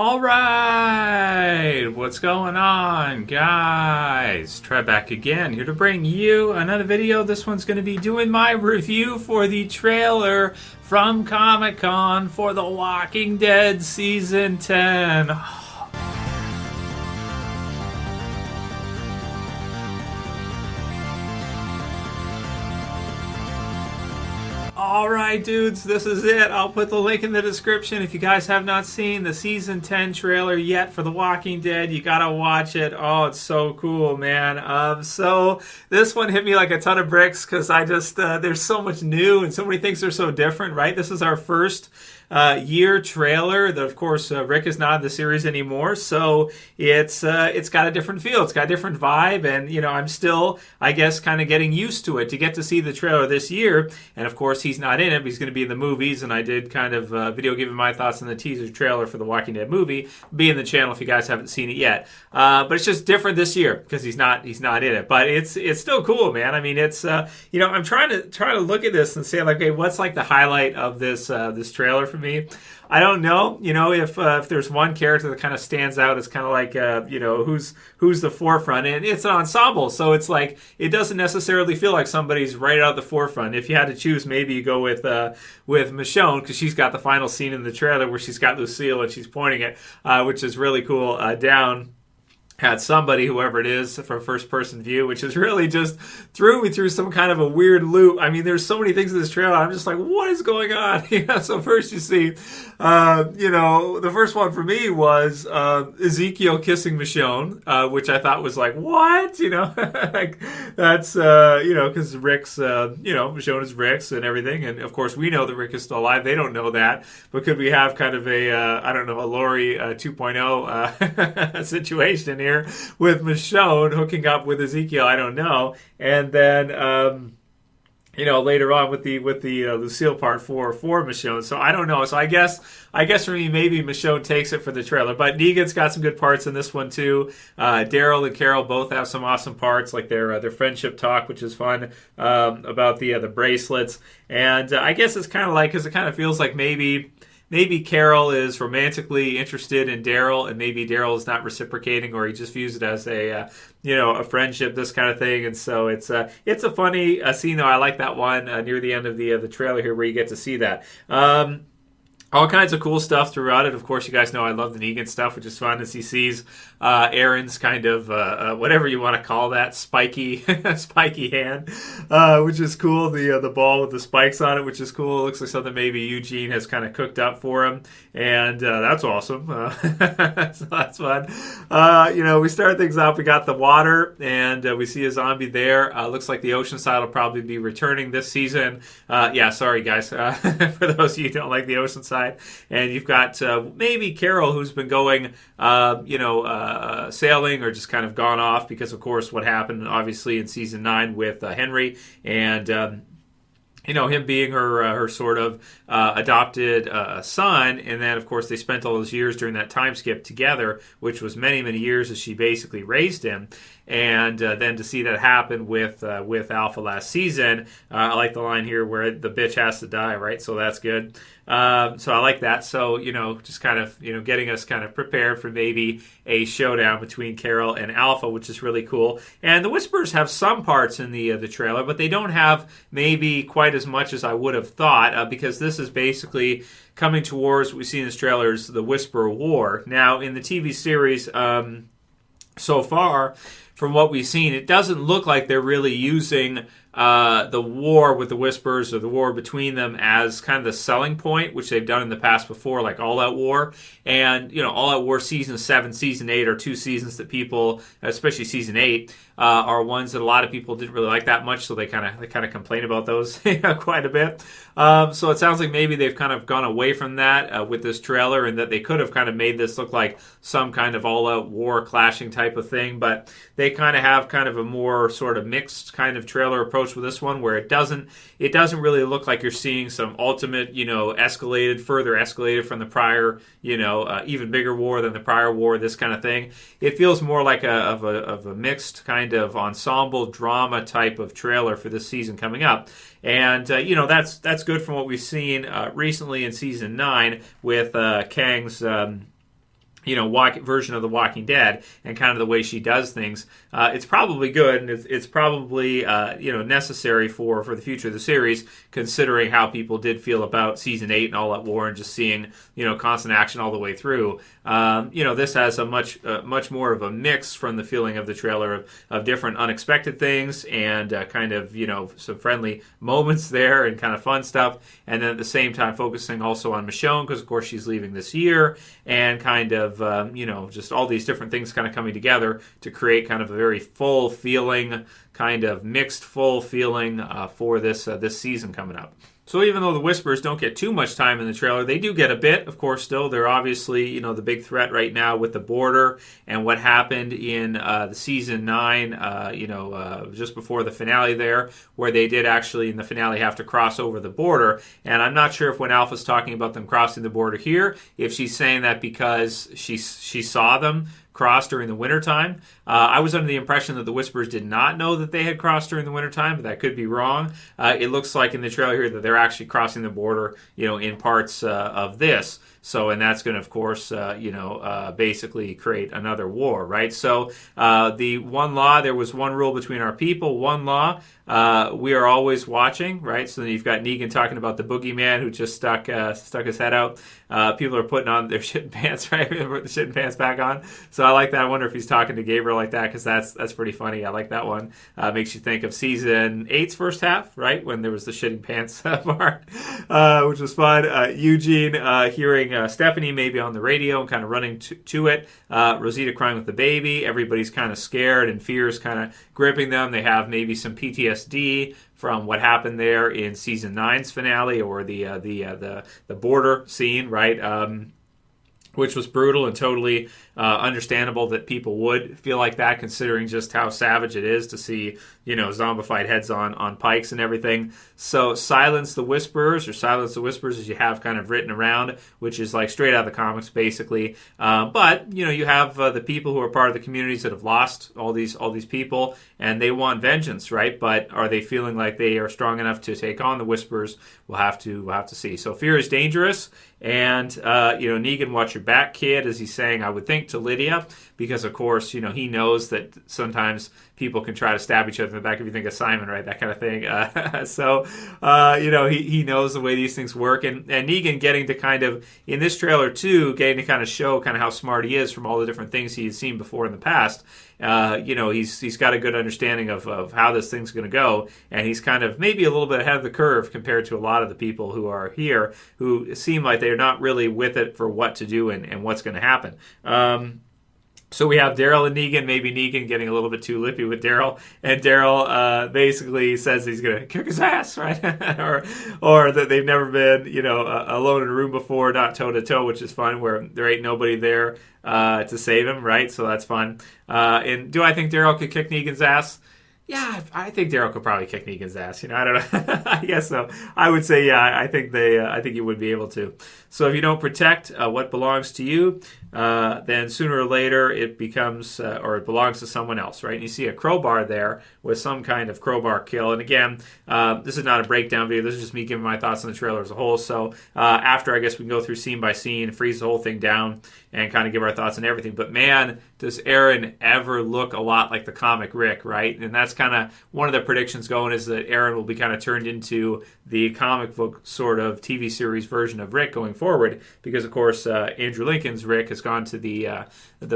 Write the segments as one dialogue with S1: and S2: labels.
S1: All right, what's going on, guys? Trev back again, here to bring you another video. This one's going to be doing my review for the trailer from Comic-Con for The Walking Dead Season 10. Alright dudes, this is it. I'll put the link in the description. If you guys have not seen the Season 10 trailer yet for The Walking Dead, you gotta watch it. Oh, it's so cool, man. So this one hit me like a ton of bricks because I just, there's so much new and so many things are so different, right? This is our first year trailer. Of course, Rick is not in the series anymore, so it's got a different feel. It's got a different vibe, and you know, I'm still, I guess, kind of getting used to it to get to see the trailer this year. And of course, he's not in it, but he's going to be in the movies. And I did kind of video giving my thoughts on the teaser trailer for the Walking Dead movie. Be in the channel if you guys haven't seen it yet. But it's just different this year because he's not in it. But it's still cool, man. I mean, it's you know, I'm trying to look at this and say like, okay, what's like the highlight of this this trailer for me? I don't know. You know, if there's one character that kind of stands out, it's kind of like you know, who's the forefront, and it's an ensemble, so it's like it doesn't necessarily feel like somebody's right out the forefront. If you had to choose, maybe you go with Michonne because she's got the final scene in the trailer where she's got Lucille and she's pointing it, which is really cool, down at somebody, whoever it is, from first-person view, which is really just threw me through some kind of a weird loop. I mean, there's so many things in this trailer. I'm just like, what is going on? Yeah, so first you see, you know, the first one for me was Ezekiel kissing Michonne, which I thought was like, what? You know, like that's, you know, because Rick's, you know, Michonne is Rick's and everything. And of course, we know that Rick is still alive. They don't know that. But could we have kind of a, I don't know, a Lori 2.0 situation here with Michonne hooking up with Ezekiel? I don't know. And then you know, later on with the Lucille part for Michonne. So I don't know. So I guess for me, maybe Michonne takes it for the trailer. But Negan's got some good parts in this one too. Daryl and Carol both have some awesome parts, like their friendship talk, which is fun, about the bracelets. And I guess it's kind of like, because it kind of feels like maybe Carol is romantically interested in Daryl, and maybe Daryl is not reciprocating, or he just views it as a, you know, a friendship, this kind of thing. And so it's a funny scene, though. I like that one near the end of the trailer here, where you get to see that. All kinds of cool stuff throughout it. Of course, you guys know I love the Negan stuff, which is fun as he sees Aaron's kind of, whatever you want to call that, spiky hand, which is cool. The ball with the spikes on it, which is cool. It looks like something maybe Eugene has kind of cooked up for him. And that's awesome. So that's fun. You know, we start things off. We got the water, and we see a zombie there. Looks like the Oceanside will probably be returning this season. Yeah, sorry, guys. For those of you who don't like the Oceanside. And you've got maybe Carol, who's been going, you know, sailing, or just kind of gone off because, of course, what happened, obviously, in Season 9 with Henry. And you know, him being her sort of adopted son. And then, of course, they spent all those years during that time skip together, which was many, many years as she basically raised him. And then to see that happen with Alpha last season, I like the line here where the bitch has to die, right? So that's good. So I like that. So, you know, just kind of, you know, getting us kind of prepared for maybe a showdown between Carol and Alpha, which is really cool. And the Whispers have some parts in the trailer, but they don't have maybe quite as much as I would have thought, because this is basically coming towards what we see in this trailer is the Whisper War. Now, in the TV series, so far, from what we've seen, it doesn't look like they're really using the war with the Whispers, or the war between them, as kind of the selling point, which they've done in the past before, like All Out War. And, you know, All Out War Season 7, Season 8 are two seasons that people, especially Season 8, are ones that a lot of people didn't really like that much, so they kind of complain about those quite a bit. So it sounds like maybe they've kind of gone away from that with this trailer, and that they could have kind of made this look like some kind of all-out war clashing type of thing, but they kind of have kind of a more sort of mixed kind of trailer approach with this one, where it doesn't really look like you're seeing some ultimate, you know, further escalated from the prior, you know, even bigger war than the prior war, this kind of thing. It feels more like a mixed kind of ensemble drama type of trailer for this season coming up. And, you know, that's good from what we've seen recently in Season 9 with Kang's version of The Walking Dead and kind of the way she does things, it's probably good, and it's probably necessary for the future of the series, considering how people did feel about season 8 and All Out War, and just seeing constant action all the way through. This has a much more of a mix from the feeling of the trailer of different unexpected things and kind of some friendly moments there and kind of fun stuff, and then at the same time focusing also on Michonne, because of course she's leaving this year, and kind of just all these different things kind of coming together to create kind of a very full feeling, kind of mixed full feeling for this season coming up. So even though the Whispers don't get too much time in the trailer, they do get a bit, of course, still. They're obviously, the big threat right now with the border and what happened in the season 9, just before the finale there, where they did actually in the finale have to cross over the border. And I'm not sure if when Alpha's talking about them crossing the border here, if she's saying that because she saw them cross during the wintertime. I was under the impression that the Whispers did not know that they had crossed during the wintertime, but that could be wrong. It looks like in the trailer here that they're actually crossing the border, in parts of this. So, and that's going to, of course, basically create another war, right? So, the one law, there was one rule between our people, one law, we are always watching, right? So then you've got Negan talking about the boogeyman who just stuck his head out. People are putting on their shitting pants, right? Put the shitting pants back on. So I like that. I wonder if he's talking to Gabriel like that, because that's pretty funny. I like that one. Makes you think of season 8's first half, right? When there was the shitting pants part, which was fun. Eugene hearing Stephanie maybe on the radio and kind of running to it. Rosita crying with the baby. Everybody's kind of scared and fears kind of gripping them. They have maybe some PTSD from what happened there in season 9's finale, or the border scene, right? Which was brutal and totally understandable that people would feel like that, considering just how savage it is to see, zombified heads on pikes and everything. So silence the whispers as you have kind of written around, which is like straight out of the comics basically. But you have the people who are part of the communities that have lost all these people, and they want vengeance, right? But are they feeling like they are strong enough to take on the whispers? We'll have to see. So fear is dangerous, and Negan, watch your back, kid, as he's saying, I would think, to Lydia, because of course he knows that sometimes people can try to stab each other in the back, if you think of Simon, right? That kind of thing. So he knows the way these things work, and Negan getting to kind of, in this trailer too, getting to kind of show kind of how smart he is from all the different things he had seen before in the past. He's got a good understanding of how this thing's going to go, and he's kind of maybe a little bit ahead of the curve compared to a lot of the people who are here, who seem like they're not really with it for what to do and what's going to happen. So we have Daryl and Negan, maybe Negan getting a little bit too lippy with Daryl, and Daryl basically says he's going to kick his ass, right? or that they've never been, alone in a room before, not toe-to-toe, which is fun, where there ain't nobody there to save him, right? So that's fun. And do I think Daryl could kick Negan's ass? Yeah, I think Daryl could probably kick Negan's ass. I don't know. I guess so. I would say, yeah, I think you would be able to. So if you don't protect what belongs to you, then sooner or later it becomes, or it belongs to someone else, right? And you see a crowbar there with some kind of crowbar kill. And again, this is not a breakdown video. This is just me giving my thoughts on the trailer as a whole. So after, I guess we can go through scene by scene, freeze the whole thing down, and kind of give our thoughts on everything. But man, does Aaron ever look a lot like the comic Rick, right? And that's kind of one of the predictions going, is that Aaron will be kind of turned into the comic book sort of TV series version of Rick going forward, because of course Andrew Lincoln's Rick has gone to the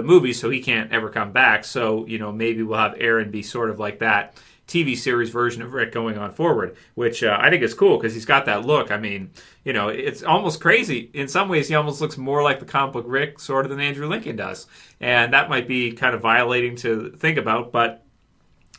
S1: movie, so he can't ever come back. So maybe we'll have Aaron be sort of like that TV series version of Rick going on forward, which I think is cool, because he's got that look. I mean, it's almost crazy. In some ways, he almost looks more like the comic book Rick sort of than Andrew Lincoln does, and that might be kind of violating to think about, but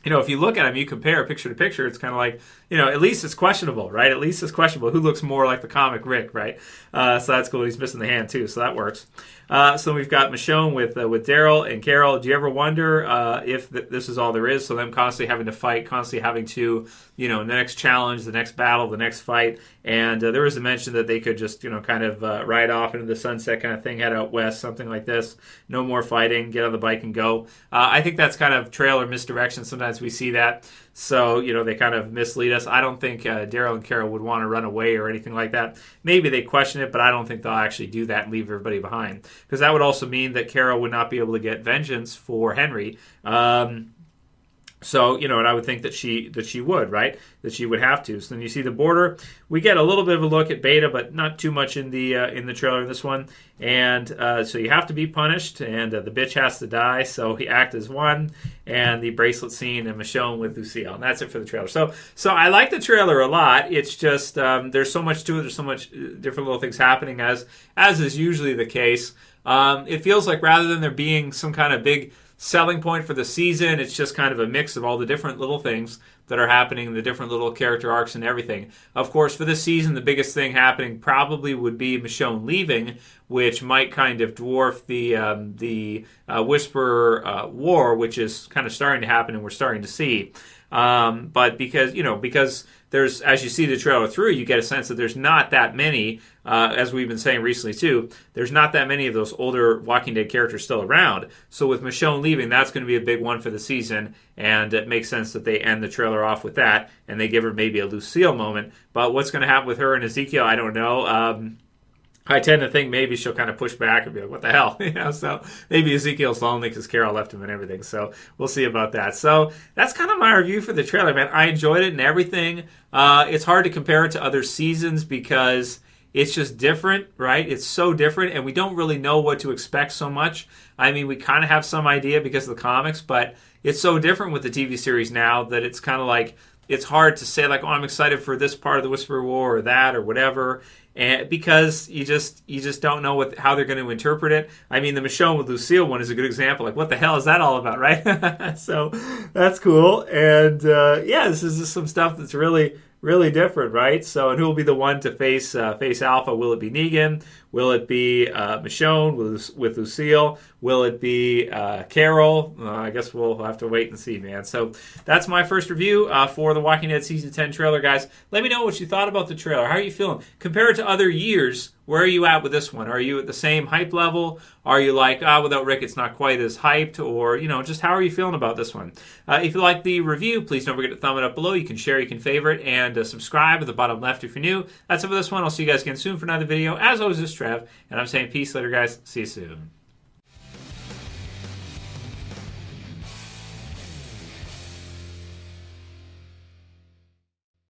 S1: if you look at him, you compare picture to picture, it's kind of like, at least it's questionable, right? At least it's questionable who looks more like the comic Rick, right? So that's cool. He's missing the hand too, so that works. So we've got Michonne with Daryl and Carol. Do you ever wonder if this is all there is? So them constantly having to fight, constantly having to, the next challenge, the next battle, the next fight. And there was a mention that they could just, kind of ride off into the sunset kind of thing, head out west, something like this. No more fighting, get on the bike and go. I think that's kind of trailer misdirection. Sometimes Sometimes we see that. So, they kind of mislead us. I don't think Daryl and Carol would want to run away or anything like that. Maybe they question it, but I don't think they'll actually do that and leave everybody behind. Because that would also mean that Carol would not be able to get vengeance for Henry. So, and I would think that she would, right? That she would have to. So then you see the border. We get a little bit of a look at Beta, but not too much in the trailer in this one. And so you have to be punished, and the bitch has to die. So he act as one, and the bracelet scene and Michonne with Lucille, and that's it for the trailer. So I like the trailer a lot. It's just there's so much to it. There's so much different little things happening, as is usually the case. It feels like rather than there being some kind of big selling point for the season, it's just kind of a mix of all the different little things that are happening, the different little character arcs and everything. Of course, for this season, the biggest thing happening probably would be Michonne leaving, which might kind of dwarf the Whisperer war, which is kind of starting to happen and we're starting to see. But because there's, as you see the trailer through, you get a sense that there's not that many, as we've been saying recently too, there's not that many of those older Walking Dead characters still around. So with Michonne leaving, that's going to be a big one for the season, and it makes sense that they end the trailer off with that, and they give her maybe a Lucille moment. But what's going to happen with her and Ezekiel, I don't know. I tend to think maybe she'll kind of push back and be like, what the hell? So maybe Ezekiel's lonely because Carol left him and everything. So we'll see about that. So that's kind of my review for the trailer, man. I enjoyed it and everything. It's hard to compare it to other seasons because it's just different, right? It's so different, and we don't really know what to expect so much. I mean, we kind of have some idea because of the comics, but it's so different with the TV series now that it's kind of like, it's hard to say like, oh, I'm excited for this part of the Whisperer War or that or whatever. And because you just don't know how they're going to interpret it. I mean, the Michonne with Lucille one is a good example. Like, what the hell is that all about, right? So that's cool. And this is just some stuff that's really, really different, right? So, and who will be the one to face Alpha? Will it be Negan? Will it be Michonne with Lucille? Will it be Carol? I guess we'll have to wait and see, man. So that's my first review for the Walking Dead Season 10 trailer, guys. Let me know what you thought about the trailer. How are you feeling? Compare it to other years. Where are you at with this one? Are you at the same hype level? Are you like, without Rick, it's not quite as hyped? Or, just how are you feeling about this one? If you like the review, please don't forget to thumb it up below. You can share, you can favorite, and subscribe at the bottom left if you're new. That's it for this one. I'll see you guys again soon for another video. As always, this is Trev, and I'm saying peace later, guys. See you soon.